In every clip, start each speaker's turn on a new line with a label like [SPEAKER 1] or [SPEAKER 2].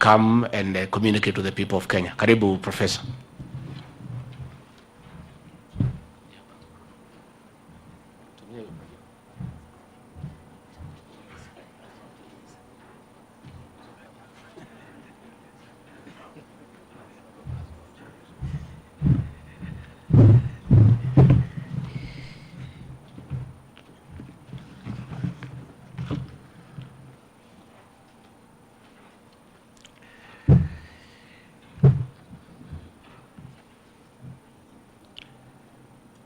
[SPEAKER 1] come and communicate to the people of Kenya. Karibu, Professor.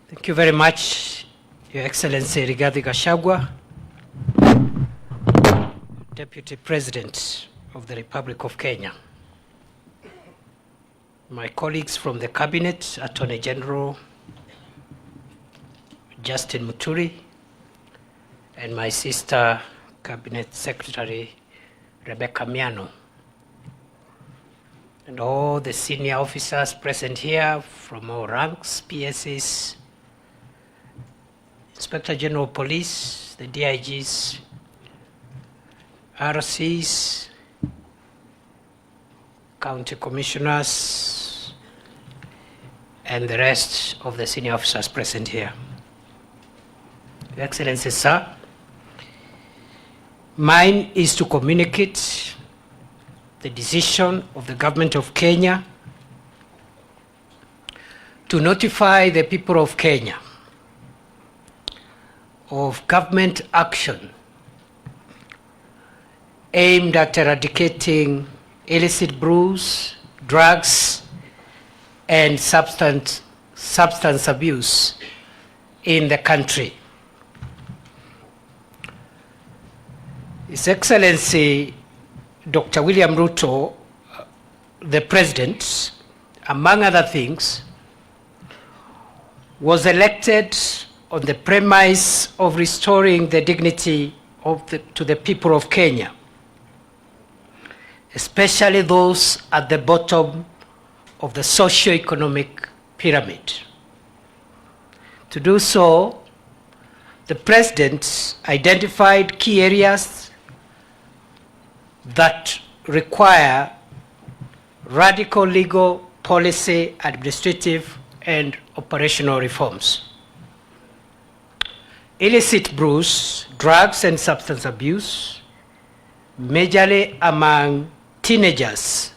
[SPEAKER 2] Thank you very much, Your Excellency Gachagua, Deputy President of the Republic of Kenya. My colleagues from the Cabinet, Attorney General Justin Muturi, and my sister, Cabinet Secretary Rebecca Miano, and all the senior officers present here from all ranks, PSs, Inspector General of Police, the DIGs, RCs, county commissioners, and the rest of the senior officers present here. Your Excellency, sir, mine is to communicate the decision of the government of Kenya to notify the people of Kenya of government action aimed at eradicating illicit brews, drugs, and substance abuse in the country. His Excellency Dr. William Ruto, the President, among other things, was elected on the premise of restoring the dignity to the people of Kenya, especially those at the bottom of the socio-economic pyramid. To do so, the President identified key areas that require radical legal, policy, administrative, and operational reforms. Illicit brews, drugs, and substance abuse, majorly among teenagers,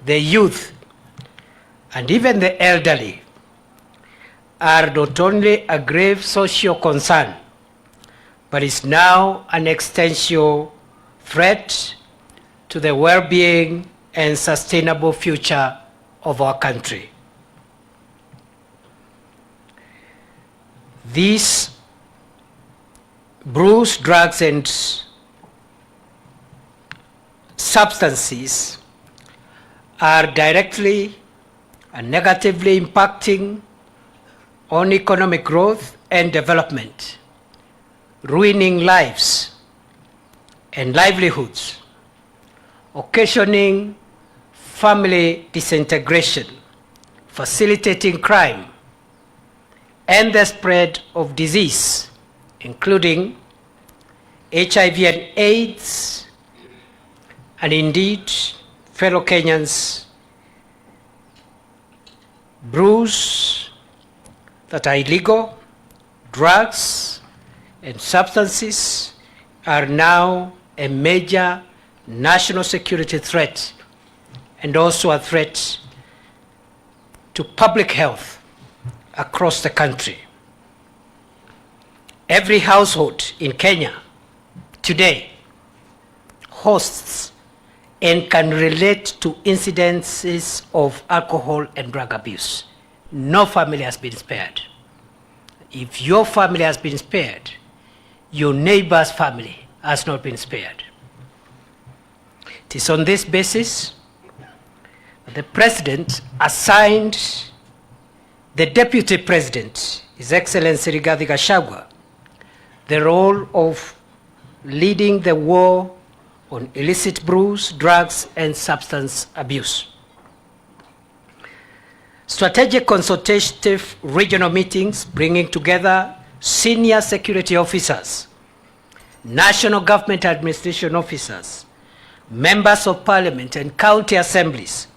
[SPEAKER 2] the youth, and even the elderly, are not only a grave social concern, but is now an existential threat to the well-being and sustainable future of our country. These brews, drugs, and substances are directly and negatively impacting on economic growth and development, ruining lives and livelihoods, occasioning family disintegration, facilitating crime, and the spread of disease, including HIV and AIDS, and indeed, fellow Kenyans, brews that are illegal, drugs, and substances are now a major national security threat and also a threat to public health across the country. Every household in Kenya today hosts and can relate to incidences of alcohol and drug abuse. No family has been spared. If your family has been spared, your neighbor's family has not been spared. It is on this basis that the President assigned the Deputy President, His Excellency Gachagua, the role of leading the war on illicit brews, drugs, and substance abuse. Strategic consultative regional meetings bringing together senior security officers, national government administration officers, members of parliament and county assemblies,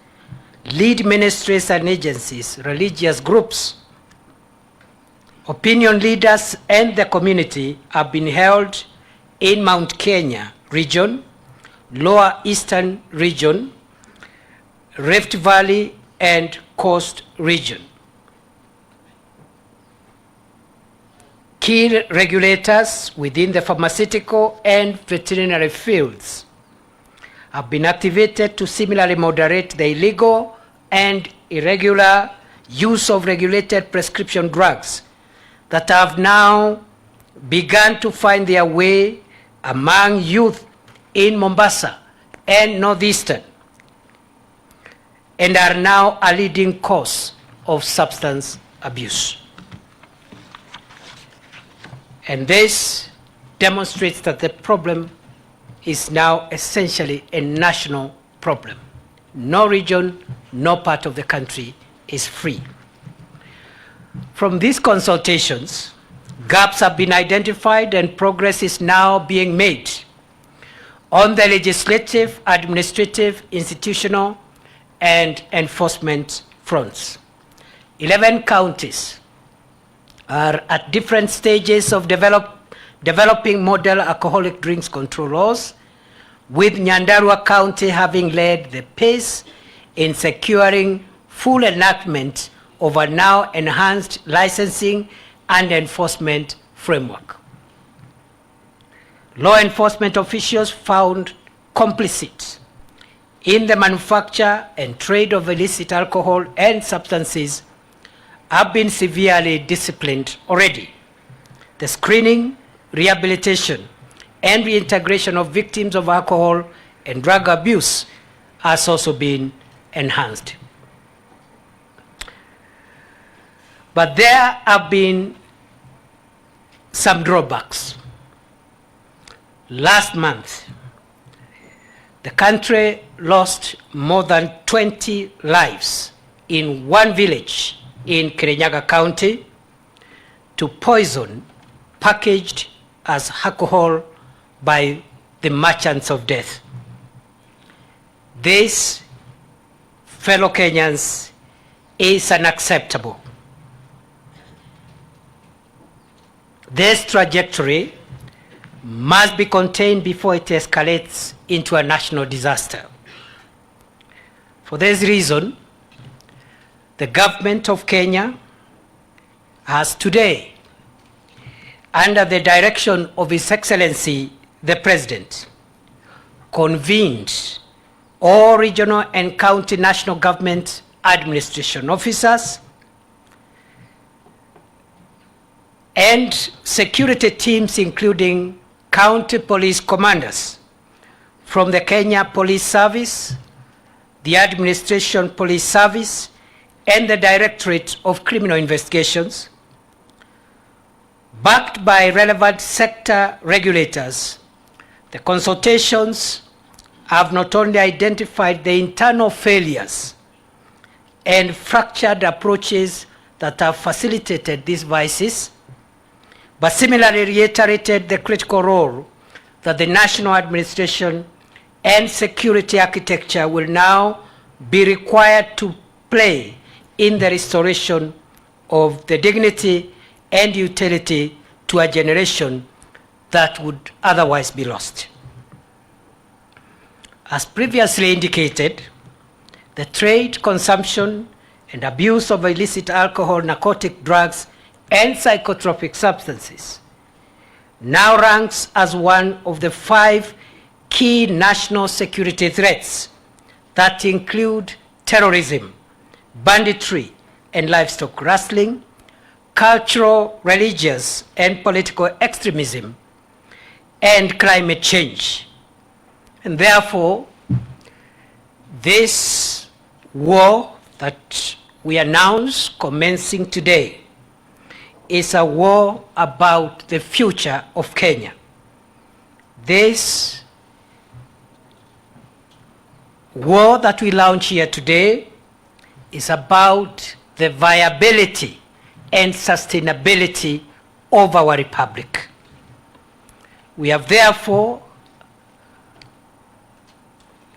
[SPEAKER 2] lead ministries and agencies, religious groups, opinion leaders, and the community have been held in Mount Kenya region, Lower Eastern region, Rift Valley, and Coast region. Key regulators within the pharmaceutical and veterinary fields have been activated to similarly moderate the illegal and irregular use of regulated prescription drugs that have now begun to find their way among youth in Mombasa and Northeastern, and are now a leading cause of substance abuse. And this demonstrates that the problem is now essentially a national problem. No region, no part of the country is free. From these consultations, gaps have been identified and progress is now being made on the legislative, administrative, institutional, and enforcement fronts. 11 counties are at different stages of developing model alcoholic drinks control laws, with Nyandarua County having led the pace in securing full enactment of a now enhanced licensing and enforcement framework. Law enforcement officials found complicit in the manufacture and trade of illicit alcohol and substances have been severely disciplined already. The screening, rehabilitation, and reintegration of victims of alcohol and drug abuse has also been enhanced. But there have been some drawbacks. Last month, the country lost more than 20 lives in one village in Kirinyaga County to poison packaged as alcohol by the merchants of death. This, fellow Kenyans, is unacceptable. This trajectory must be contained before it escalates into a national disaster. For this reason, the government of Kenya has today, under the direction of His Excellency the President, convened all regional and county national government administration officers and security teams, including county police commanders from the Kenya Police Service, the Administration Police Service, and the Directorate of Criminal Investigations, backed by relevant sector regulators. The consultations have not only identified the internal failures and fractured approaches that have facilitated these vices, but similarly reiterated the critical role that the national administration and security architecture will now be required to play in the restoration of the dignity and utility to a generation that would otherwise be lost. As previously indicated, the trade, consumption, and abuse of illicit alcohol, narcotic drugs, and psychotropic substances now ranks as one of the 5 key national security threats that include terrorism, banditry and livestock rustling, cultural, religious, and political extremism, and climate change. And therefore, this war that we announce commencing today is a war about the future of Kenya. This war that we launch here today is about the viability and sustainability of our republic. We have therefore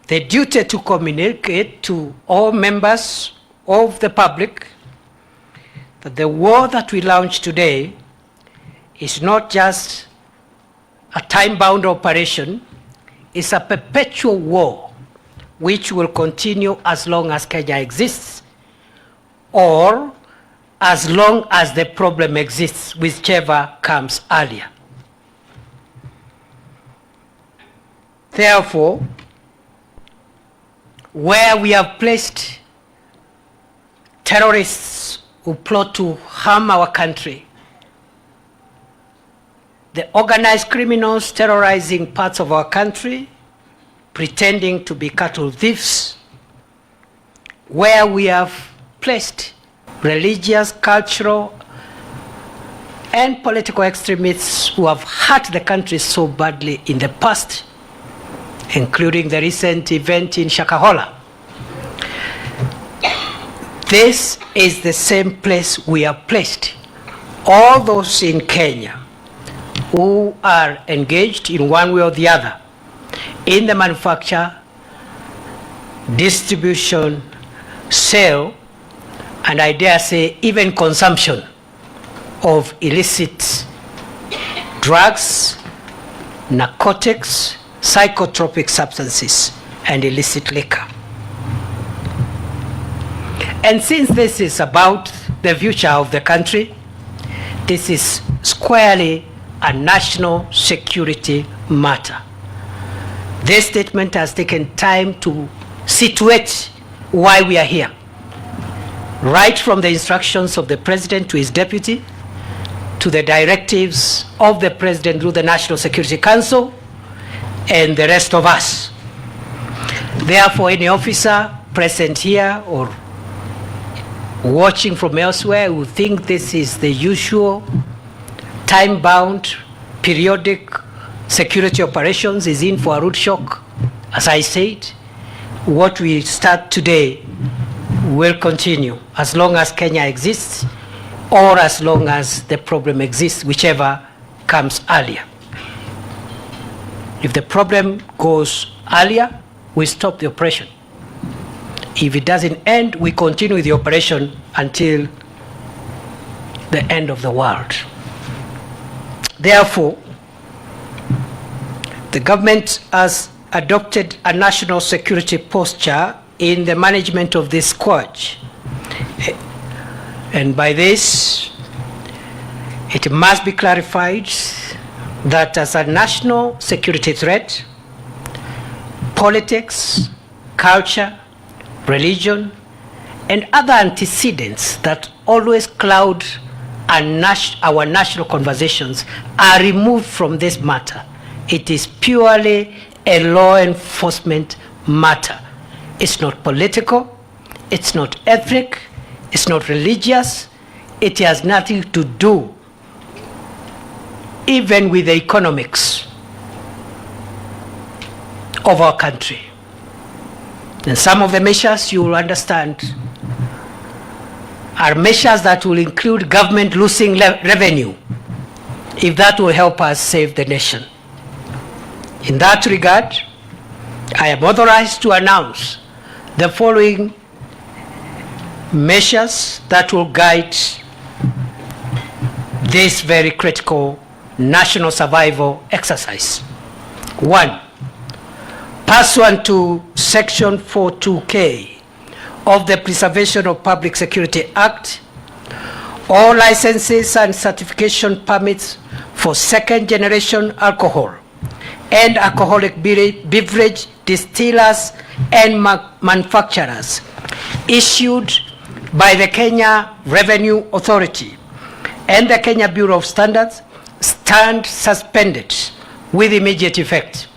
[SPEAKER 2] the duty to communicate to all members of the public that the war that we launch today is not just a time-bound operation, it's a perpetual war which will continue as long as Kenya exists or as long as the problem exists, whichever comes earlier. Therefore, where we have placed terrorists who plot to harm our country, the organized criminals terrorizing parts of our country, pretending to be cattle thieves, where we have placed religious, cultural, and political extremists who have hurt the country so badly in the past, including the recent event in Shakahola. This is the same place we have placed all those in Kenya who are engaged in one way or the other in the manufacture, distribution, sale, and I dare say even consumption of illicit drugs, narcotics, psychotropic substances, and illicit liquor. And since this is about the future of the country, this is squarely a national security matter. This statement has taken time to situate why we are here, right from the instructions of the President to his deputy, to the directives of the President through the National Security Council, and the rest of us. Therefore, any officer present here or watching from elsewhere who think this is the usual time-bound, periodic security operations is in for a rude shock. As I said, what we start today will continue as long as Kenya exists or as long as the problem exists, whichever comes earlier. If the problem goes earlier, we stop the operation. If it doesn't end, we continue the operation until the end of the world. Therefore, the government has adopted a national security posture in the management of this scourge. And by this, it must be clarified that as a national security threat, politics, culture, religion, and other antecedents that always cloud our national conversations are removed from this matter. It is purely a law enforcement matter. It's not political, it's not ethnic, it's not religious, it has nothing to do even with the economics of our country. And some of the measures, you will understand, are measures that will include government losing revenue, if that will help us save the nation. In that regard, I am authorized to announce the following measures that will guide this very critical national survival exercise. 1, pursuant to Section 42K of the Preservation of Public Security Act, all licenses and certification permits for second-generation alcohol and alcoholic beverage distillers and manufacturers issued by the Kenya Revenue Authority and the Kenya Bureau of Standards stand suspended with immediate effect.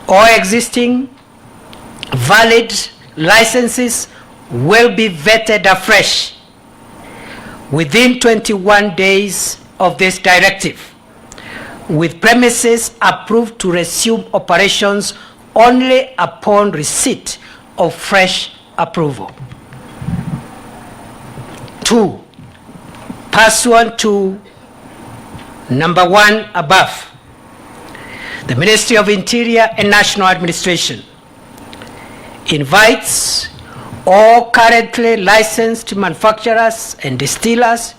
[SPEAKER 2] All existing valid licenses will be vetted afresh within 21 days of this directive, with premises approved to resume operations only upon receipt of fresh approval. 2, pursuant to number 1 above, The Ministry of Interior and National Administration invites all currently licensed manufacturers and distillers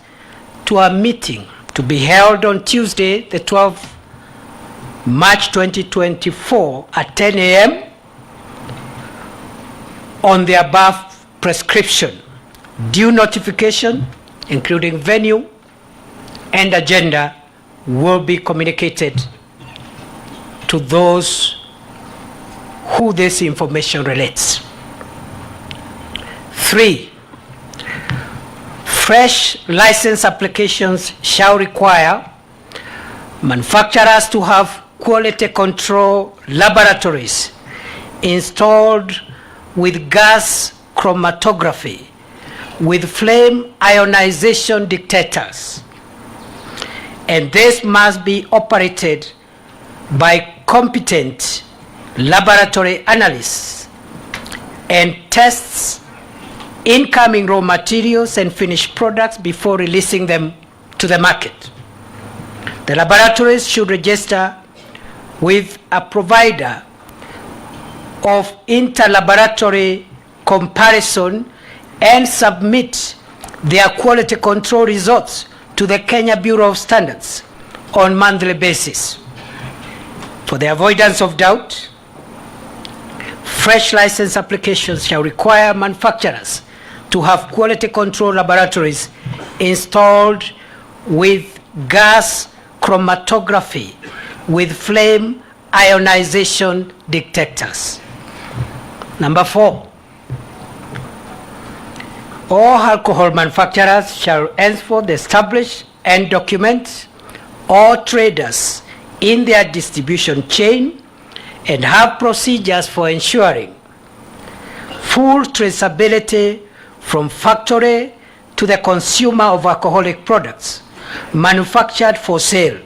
[SPEAKER 2] to a meeting to be held on Tuesday, the 12th March 2024 at 10 a.m. on the above prescription. Due notification, including venue and agenda, will be communicated to those who this information relates. 3. Fresh license applications shall require manufacturers to have quality control laboratories installed with gas chromatography, with flame ionization detectors, and this must be operated by competent laboratory analysts and tests incoming raw materials and finished products before releasing them to the market. The laboratories should register with a provider of inter-laboratory comparison and submit their quality control results to the Kenya Bureau of Standards on monthly basis. For the avoidance of doubt, fresh license applications shall require manufacturers to have quality control laboratories installed with gas chromatography with flame ionization detectors. Number 4, all alcohol manufacturers shall henceforth establish and document all traders in their distribution chain and have procedures for ensuring full traceability from factory to the consumer of alcoholic products manufactured for sale.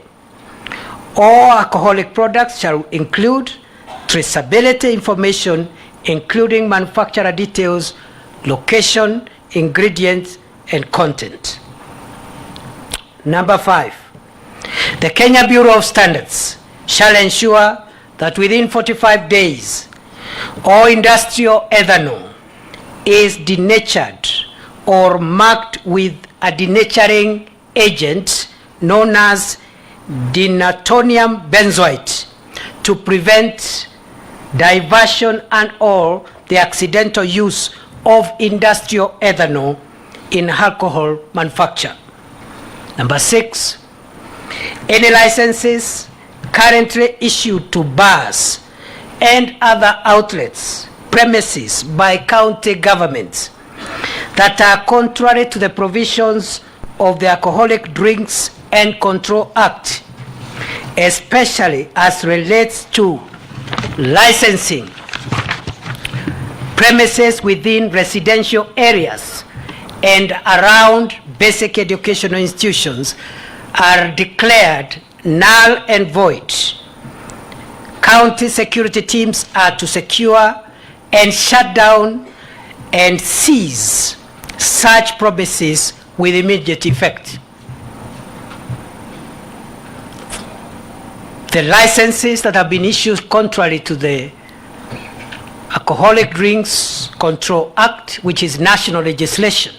[SPEAKER 2] All alcoholic products shall include traceability information, including manufacturer details, location, ingredients, and content. Number 5, the Kenya Bureau of Standards shall ensure that within 45 days, all industrial ethanol is denatured or marked with a denaturing agent known as denatonium benzoate to prevent diversion and or the accidental use of industrial ethanol in alcohol manufacture. Number 6, any licenses currently issued to bars and other outlets, premises by county governments that are contrary to the provisions of the Alcoholic Drinks and Control Act, especially as relates to licensing premises within residential areas and around basic educational institutions, are declared null and void. County security teams are to secure and shut down and seize such premises with immediate effect. The licenses that have been issued contrary to the Alcoholic Drinks Control Act, which is national legislation,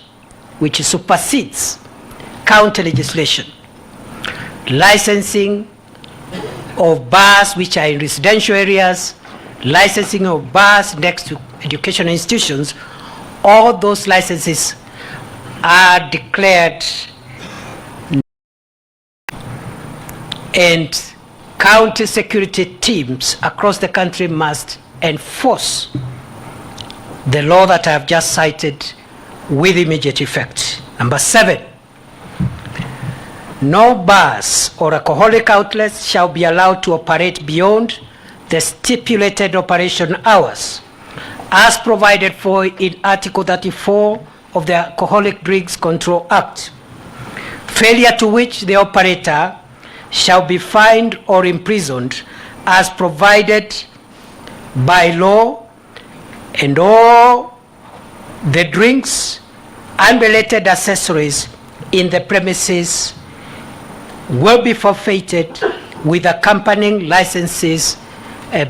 [SPEAKER 2] which supersedes county legislation. Licensing of bars which are in residential areas, licensing of bars next to educational institutions, all those licenses are declared, and county security teams across the country must enforce the law that I have just cited with immediate effect. Number 7, no bars or alcoholic outlets shall be allowed to operate beyond the stipulated operation hours as provided for in Article 34 of the Alcoholic Drinks Control Act, failure to which the operator shall be fined or imprisoned as provided by law, and all the drinks and related accessories in the premises will be forfeited with accompanying licenses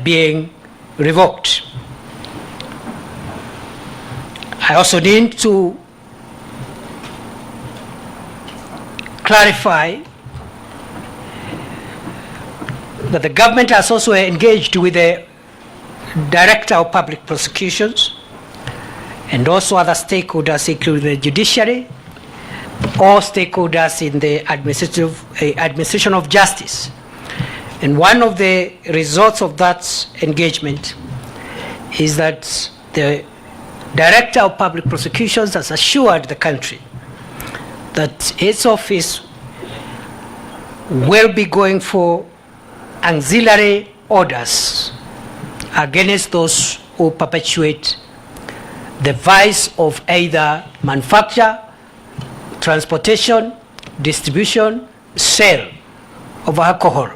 [SPEAKER 2] being revoked. I also need to clarify that the government has also engaged with the Director of Public Prosecutions and also other stakeholders, including the judiciary, all stakeholders in the administration of justice. And one of the results of that engagement is that the Director of Public Prosecutions has assured the country that his office will be going for auxiliary orders against those who perpetuate the vice of either manufacture, transportation, distribution, sale of alcohol.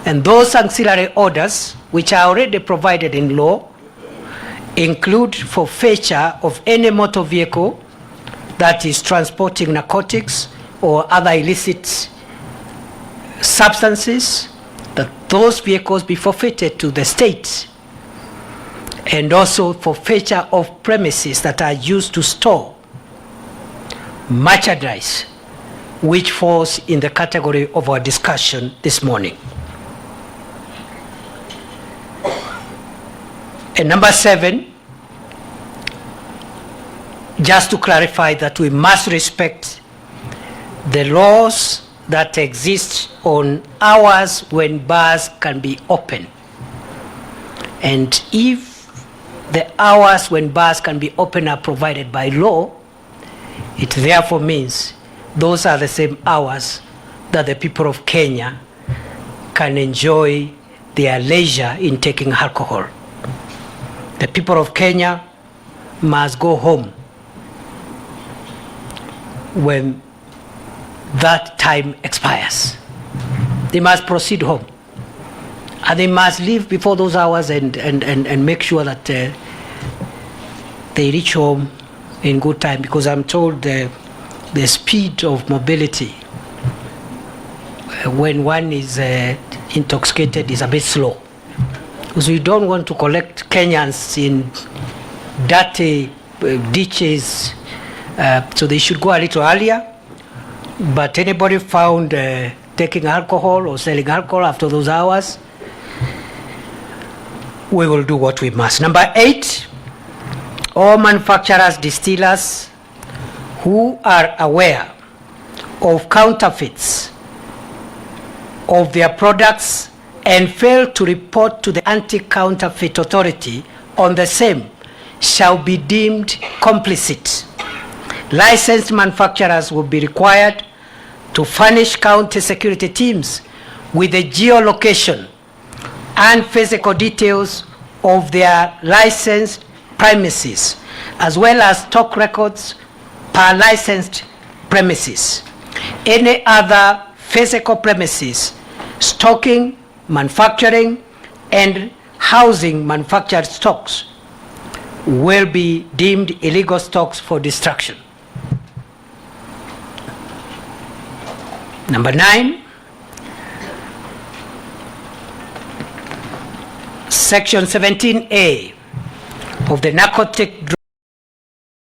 [SPEAKER 2] And those auxiliary orders, which are already provided in law, include forfeiture of any motor vehicle that is transporting narcotics or other illicit substances, that those vehicles be forfeited to the state, and also forfeiture of premises that are used to store merchandise, which falls in the category of our discussion this morning. And number 7, just to clarify that we must respect the laws that exist on hours when bars can be open. And if the hours when bars can be open are provided by law, it therefore means those are the same hours that the people of Kenya can enjoy their leisure in taking alcohol. The people of Kenya must go home when that time expires. They must proceed home. And they must leave before those hours and make sure that they reach home in good time, because I'm told the speed of mobility when one is intoxicated is a bit slow. Because we don't want to collect Kenyans in dirty ditches, so they should go a little earlier. But anybody found taking alcohol or selling alcohol after those hours, we will do what we must. Number 8, all manufacturers, distillers who are aware of counterfeits of their products and fail to report to the Anti-Counterfeit Authority on the same shall be deemed complicit. Licensed manufacturers will be required to furnish county security teams with the geolocation and physical details of their licensed premises, as well as stock records per licensed premises. Any other physical premises stocking, manufacturing, and housing manufactured stocks will be deemed illegal stocks for destruction. Number 9, Section 17A of the Narcotic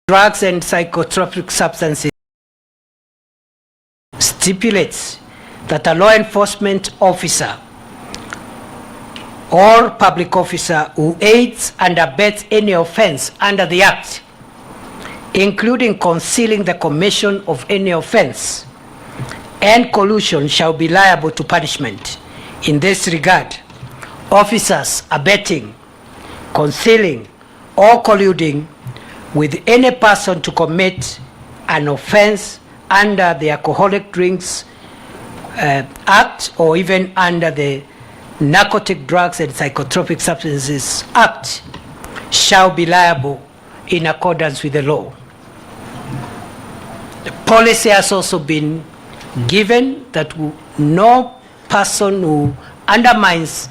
[SPEAKER 2] Drugs and Psychotropic Substances stipulates that a law enforcement officer or public officer who aids and abets any offense under the Act, including concealing the commission of any offense and collusion, shall be liable to punishment. In this regard, officers abetting, concealing, or colluding with any person to commit an offense under the Alcoholic Drinks Act or even under the Narcotic Drugs and Psychotropic Substances Act shall be liable in accordance with the law. The policy has also been given that no person who undermines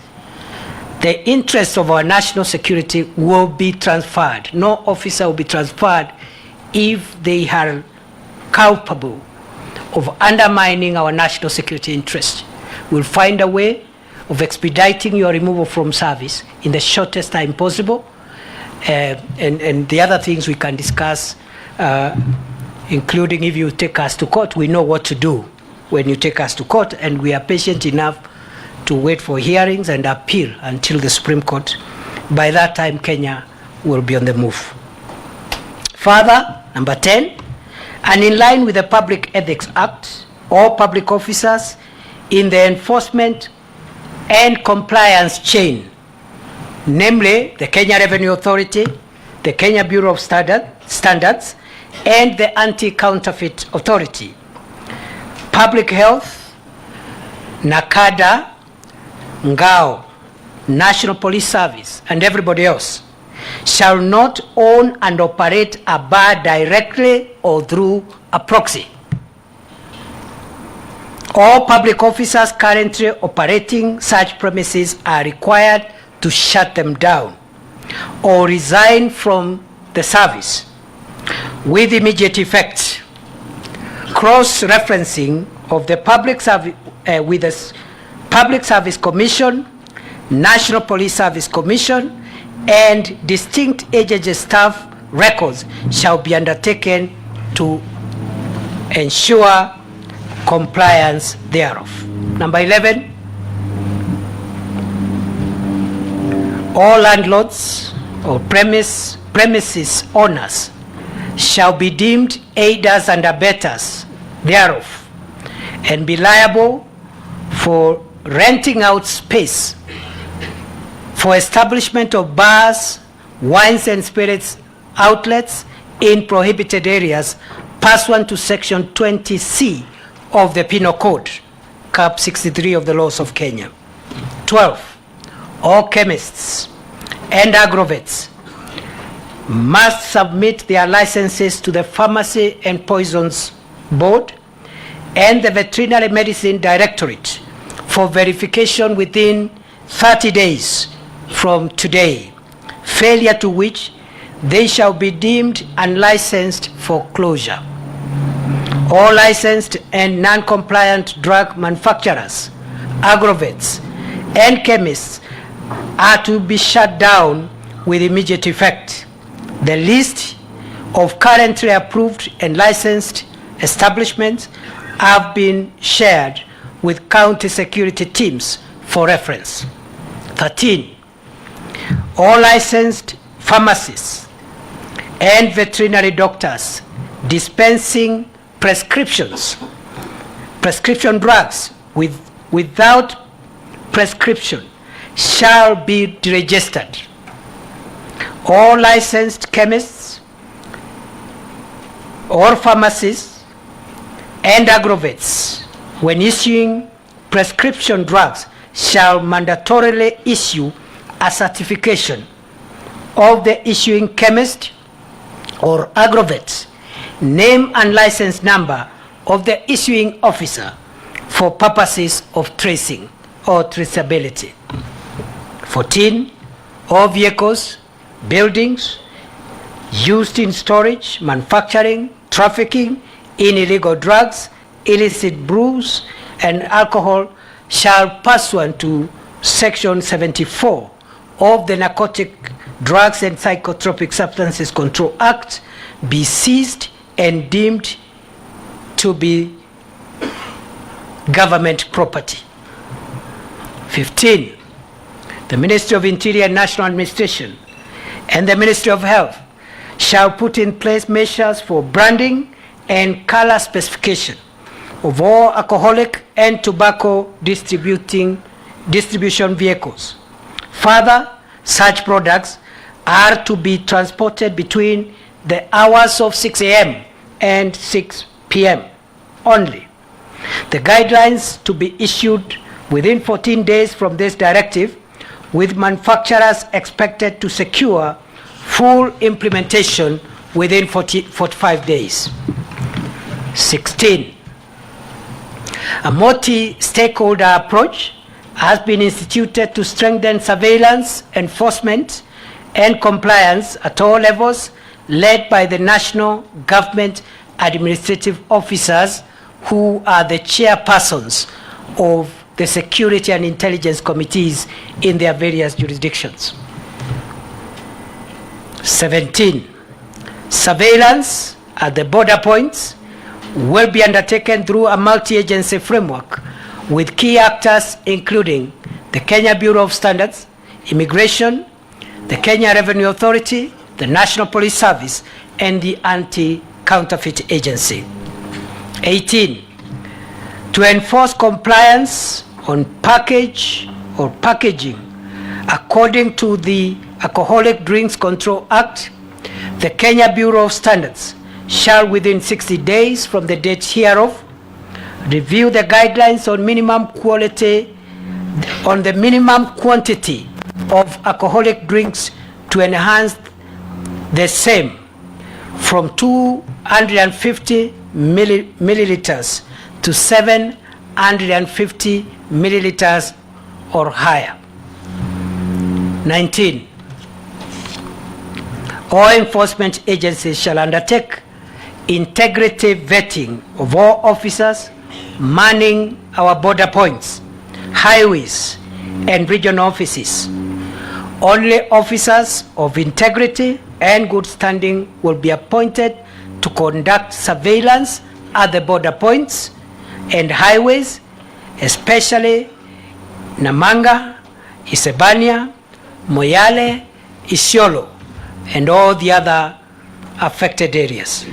[SPEAKER 2] the interests of our national security will be transferred. No officer will be transferred if they are culpable of undermining our national security interests. We'll find a way of expediting your removal from service in the shortest time possible. And the other things we can discuss, including if you take us to court, we know what to do when you take us to court, and we are patient enough to wait for hearings and appeal until the Supreme Court. By that time, Kenya will be on the move. Further, number 10, and in line with the Public Ethics Act, all public officers in the enforcement and compliance chain, namely the Kenya Revenue Authority, the Kenya Bureau of Standards, and the Anti-Counterfeit Authority, Public Health, NACADA, Ngao, National Police Service, and everybody else, shall not own and operate a bar directly or through a proxy. All public officers currently operating such premises are required to shut them down or resign from the service with immediate effect. Cross-referencing of the with the Public Service Commission, National Police Service Commission, and distinct agency staff records shall be undertaken to ensure compliance thereof. Number 11, all landlords or premises owners shall be deemed aiders and abettors thereof and be liable for renting out space for establishment of bars, wines and spirits outlets in prohibited areas pursuant to Section 20C of the Penal Code, Cap 63 of the laws of Kenya. 12, all chemists and agrovets must submit their licenses to the Pharmacy and Poisons Board and the Veterinary Medicine Directorate for verification within 30 days from today, failure to which they shall be deemed unlicensed for closure. All licensed and non-compliant drug manufacturers, agrovets, and chemists are to be shut down with immediate effect. The list of currently approved and licensed establishments have been shared with county security teams for reference. 13, all licensed pharmacists and veterinary doctors dispensing prescription drugs without prescription shall be deregistered. All licensed chemists or pharmacists and agrovets, when issuing prescription drugs, shall mandatorily issue a certification of the issuing chemist or agrovet's name and license number of the issuing officer for purposes of tracing or traceability. 14, all vehicles, buildings used in storage, manufacturing, trafficking in illegal drugs, illicit brews, and alcohol shall, pursuant to Section 74 of the Narcotic Drugs and Psychotropic Substances Control Act, be seized and deemed to be government property. 15, the Ministry of Interior and National Administration and the Ministry of Health shall put in place measures for branding and color specification of all alcoholic and tobacco distribution vehicles. Further, such products are to be transported between the hours of 6 a.m. and 6 p.m. only. The guidelines to be issued within 14 days from this directive, with manufacturers expected to secure full implementation within 45 days. 16, a multi-stakeholder approach has been instituted to strengthen surveillance, enforcement, and compliance at all levels, led by the national government administrative officers who are the chairpersons of the security and intelligence committees in their various jurisdictions. 17. Surveillance at the border points will be undertaken through a multi-agency framework with key actors including the Kenya Bureau of Standards, Immigration, the Kenya Revenue Authority, the National Police Service, and the Anti-Counterfeit Agency. 18. To enforce compliance on package or packaging according to the Alcoholic Drinks Control Act, the Kenya Bureau of Standards shall within 60 days from the date hereof review the guidelines on the minimum quantity of alcoholic drinks to enhance the same from 250 milliliters to 750 milliliters or higher. 19. All enforcement agencies shall undertake integrity vetting of all officers manning our border points, highways, and regional offices. Only officers of integrity and good standing will be appointed to conduct surveillance at the border points and highways, especially Namanga, Isebania, Moyale, Isiolo, and all the other affected areas.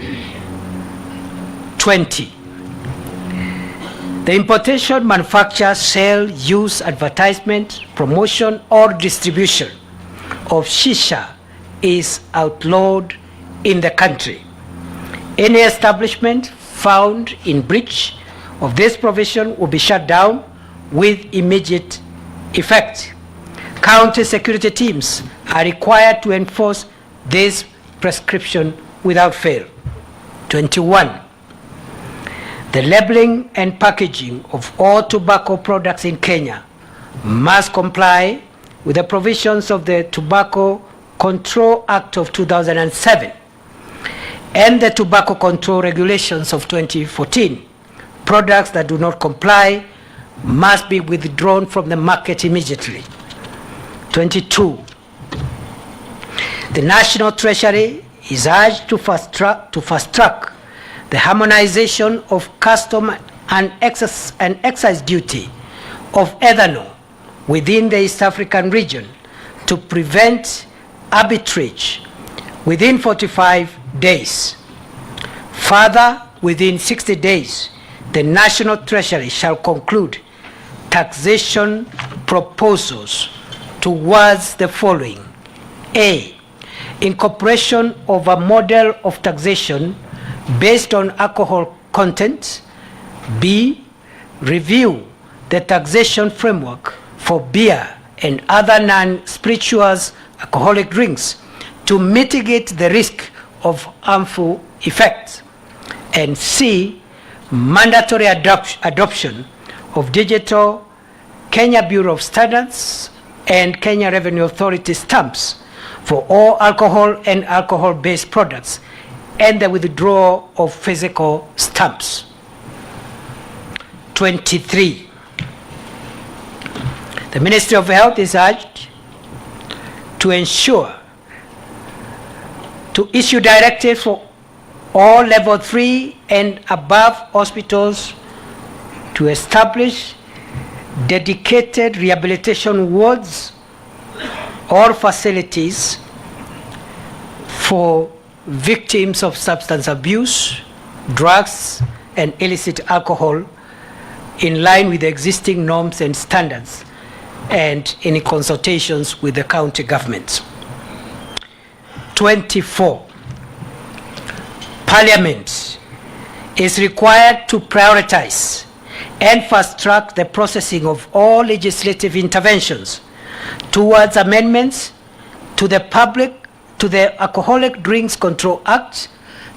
[SPEAKER 2] 20. The importation, manufacture, sale, use, advertisement, promotion, or distribution of shisha is outlawed in the country. Any establishment found in breach of this provision will be shut down with immediate effect. County security teams are required to enforce this prescription without fail. 21. The labeling and packaging of all tobacco products in Kenya must comply with the provisions of the Tobacco Control Act of 2007 and the Tobacco Control Regulations of 2014. Products that do not comply must be withdrawn from the market immediately. 22. The National Treasury is urged to fast track the harmonization of custom and excise duty of ethanol within the East African region to prevent arbitrage within 45 days. Further, within 60 days, the National Treasury shall conclude taxation proposals towards the following: A, incorporation of a model of taxation based on alcohol content. B, review the taxation framework for beer and other non-spirituous alcoholic drinks to mitigate the risk of harmful effects. And C, mandatory adoption of digital Kenya Bureau of Standards and Kenya Revenue Authority stamps for all alcohol and alcohol-based products, and the withdrawal of physical stamps. 23. The Ministry of Health is urged to issue directives for all level 3 and above hospitals to establish dedicated rehabilitation wards or facilities for victims of substance abuse, drugs, and illicit alcohol in line with the existing norms and standards and in consultations with the county governments. 24. Parliament is required to prioritize and fast-track the processing of all legislative interventions towards amendments to the Alcoholic Drinks Control Act,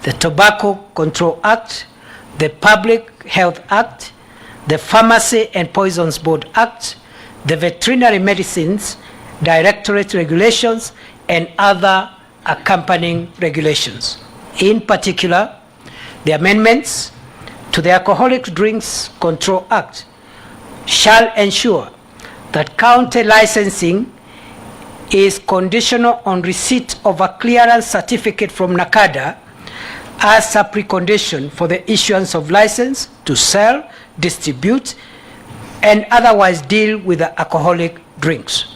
[SPEAKER 2] the Tobacco Control Act, the Public Health Act, the Pharmacy and Poisons Board Act, the Veterinary Medicines Directorate Regulations, and other accompanying regulations. In particular, the amendments to the Alcoholic Drinks Control Act shall ensure that county licensing is conditional on receipt of a clearance certificate from NACADA as a precondition for the issuance of license to sell, distribute, and otherwise deal with the alcoholic drinks.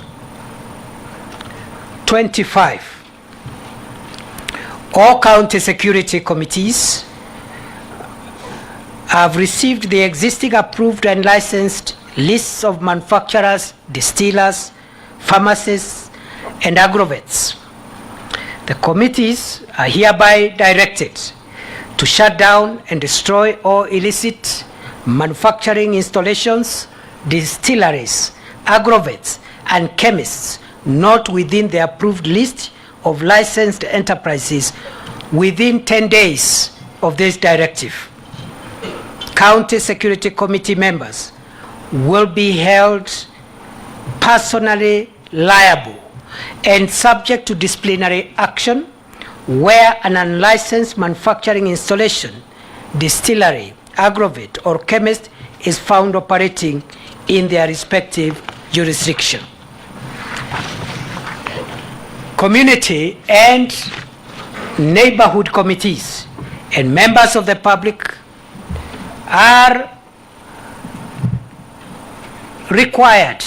[SPEAKER 2] 25. All county security committees have received the existing approved and licensed lists of manufacturers, distillers, pharmacists, and agrovets. The committees are hereby directed to shut down and destroy all illicit manufacturing installations, distilleries, agrovets, and chemists not within the approved list of licensed enterprises within 10 days of this directive. County Security Committee members will be held personally liable and subject to disciplinary action where an unlicensed manufacturing installation, distillery, agrovet, or chemist is found operating in their respective jurisdiction. Community and neighborhood committees and members of the public are required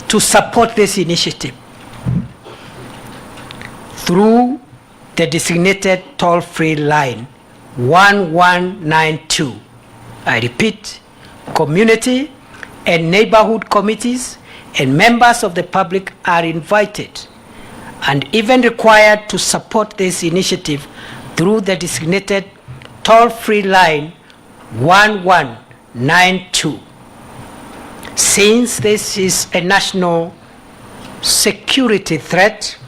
[SPEAKER 2] to support this initiative through the designated toll-free line 1192. I repeat, community and neighborhood committees and members of the public are invited and even required to support this initiative through the designated toll-free line 1192. Since this is a national security threat,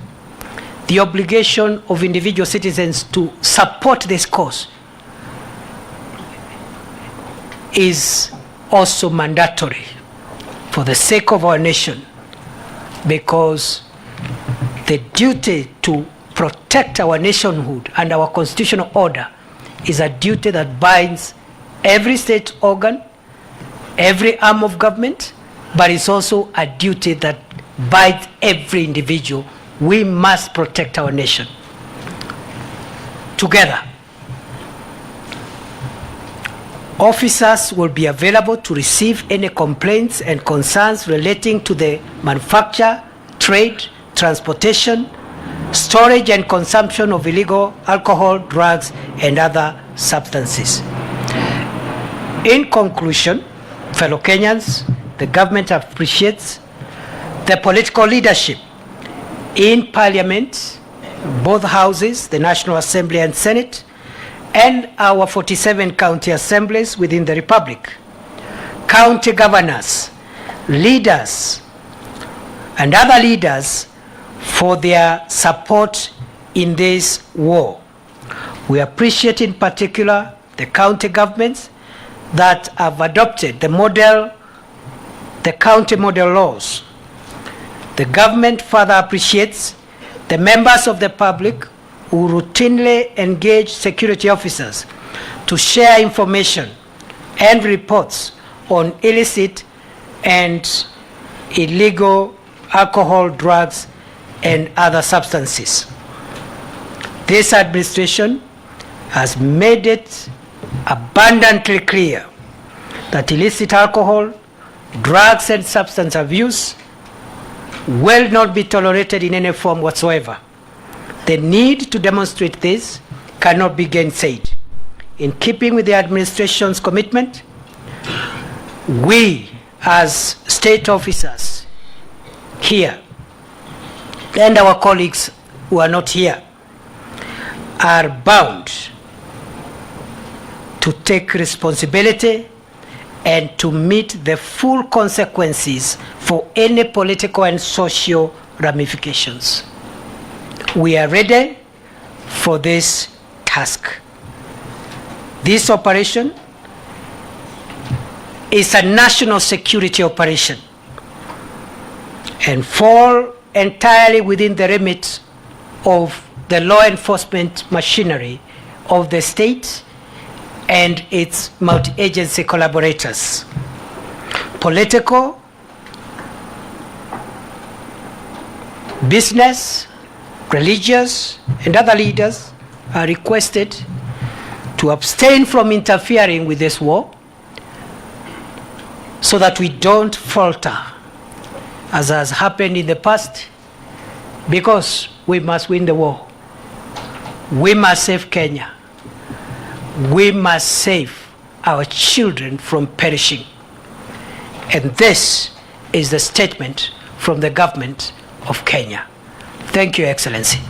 [SPEAKER 2] the obligation of individual citizens to support this cause is also mandatory for the sake of our nation, because the duty to protect our nationhood and our constitutional order is a duty that binds every state organ, every arm of government, but it's also a duty that binds every individual. We must protect our nation together. Officers will be available to receive any complaints and concerns relating to the manufacture, trade, transportation, storage, and consumption of illegal alcohol, drugs, and other substances. In conclusion, fellow Kenyans, the government appreciates the political leadership in Parliament, both houses, the National Assembly and Senate, and our 47 county assemblies within the Republic, county governors, leaders, and other leaders for their support in this war. We appreciate in particular the county governments that have adopted the county model laws. The government further appreciates the members of the public who routinely engage security officers to share information and reports on illicit and illegal alcohol, drugs, and other substances. This administration has made it abundantly clear that illicit alcohol, drugs, and substance abuse will not be tolerated in any form whatsoever. The need to demonstrate this cannot be gainsaid. In keeping with the administration's commitment, we as state officers here and our colleagues who are not here are bound to take responsibility and to meet the full consequences for any political and social ramifications. We are ready for this task. This operation is a national security operation and fall entirely within the remit of the law enforcement machinery of the state and its multi-agency collaborators. Political, business, religious, and other leaders are requested to abstain from interfering with this war so that we don't falter, as has happened in the past, because we must win the war. We must save Kenya. We must save our children from perishing. And this is the statement from the government of Kenya. Thank you, Excellency.